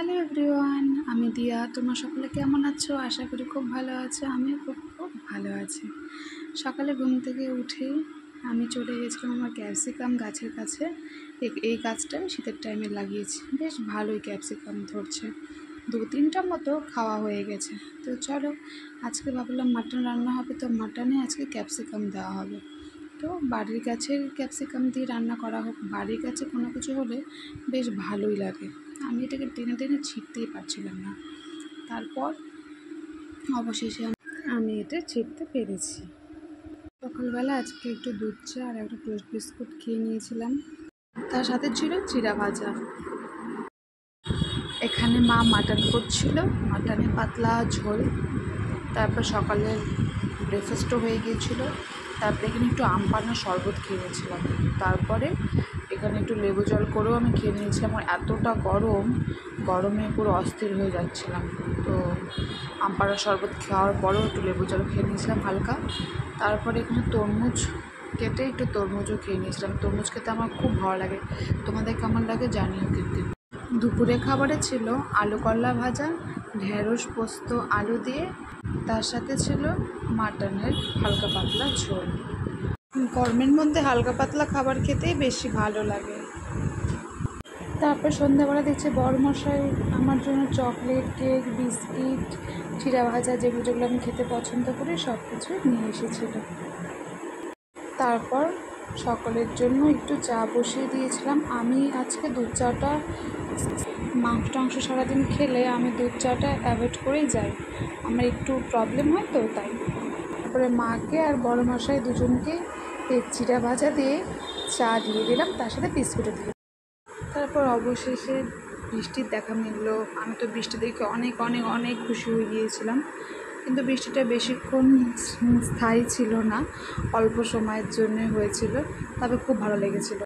Hello everyone, আমি দিয়া। তোমরা সকলে কেমন আছো? আশা করি খুব ভালো আছো। আমিও খুব খুব ভালো আছি। সকালে ঘুম থেকে উঠেই আমি চলে গেছিলাম আমার ক্যাপসিকাম গাছের কাছে। এই গাছটা শীতের টাইমে লাগিয়েছি, বেশ ভালোই ক্যাপসিকাম ধরছে, 2-3টা মতো খাওয়া হয়ে গেছে। তো চলো, আজকে ভাবলাম মাটন রান্না হবে, তো মাটনে আজকে ক্যাপসিকাম দেওয়া হবে। তো বাড়ির গাছের ক্যাপসিকাম দিয়ে রান্না করা হোক, বাড়ির কাছে কোনো কিছু হলে বেশ ভালোই লাগে। আমি এটাকে টেনে টেনে ছিঁড়তেই পারছিলাম না, তারপর অবশেষে আমি এটা ছিঁড়তে পেরেছি। সকালবেলা আজকে একটু দুধ চা আর একটা টোস্ট বিস্কুট খেয়ে নিয়েছিলাম, তার সাথে ছিল চিড়া ভাজা। এখানে মা মাটন করছিল, মাটনে পাতলা ঝোল। তারপর সকালের ব্রেকফাস্টও হয়ে গিয়েছিলো। তারপরে এখানে একটু আম পান্নার শরবত খেয়ে নিয়েছিলাম। তারপরে এখানে একটু লেবু জল করেও আমি খেয়ে নিয়েছিলাম। আর এতটা গরমে পুরো অস্থির হয়ে যাচ্ছিলাম। তো আম পান্নার শরবত খাওয়ার পরেও একটু লেবু জল খেয়ে নিয়েছিলাম হালকা। তারপরে এখানে তরমুজ কেটে একটু তরমুজও খেয়ে নিয়েছিলাম। তরমুজ খেতে আমার খুব ভালো লাগে, তোমাদের কেমন লাগে জানিও কিন্তু। দুপুরে খাবারে ছিল আলু করলা ভাজা, ঢেঁড়স পোস্ত আলু দিয়ে, তার সাথে ছিল মাটনের হালকা পাতলা ঝোল। গরমের মধ্যে হালকা পাতলা খাবার খেতেই বেশি ভালো লাগে। তারপর সন্ধ্যাবেলা দেখছি বড়মশাই আমার জন্য চকলেট, কেক, বিস্কিট, চিড়া ভাজা, যেগুলো আমি খেতে পছন্দ করি সব কিছু নিয়ে এসেছিল। তারপর সকলের জন্য একটু চা বসিয়ে দিয়েছিলাম। আমি আজকে দুধ চাটা, মাংস টাংস সারাদিন খেলে আমি দুধ চাটা অ্যাভয়েড করেই যাই, আমার একটু প্রবলেম হয় তো তাই। তারপরে মাকে আর বড় মশাই দুজনকে চিড়া ভাজা দিয়ে চা দিয়ে দিলাম, তার সাথে বিস্কুটও দিয়ে। তারপর অবশেষে বৃষ্টির দেখা মিলল। আমি তো বৃষ্টি দেখে অনেক অনেক অনেক খুশি হয়ে গিয়েছিলাম, কিন্তু বৃষ্টিটা বেশিক্ষণ স্থায়ী ছিল না, অল্প সময়ের জন্য হয়েছিল, তবে খুব ভালো লেগেছিল।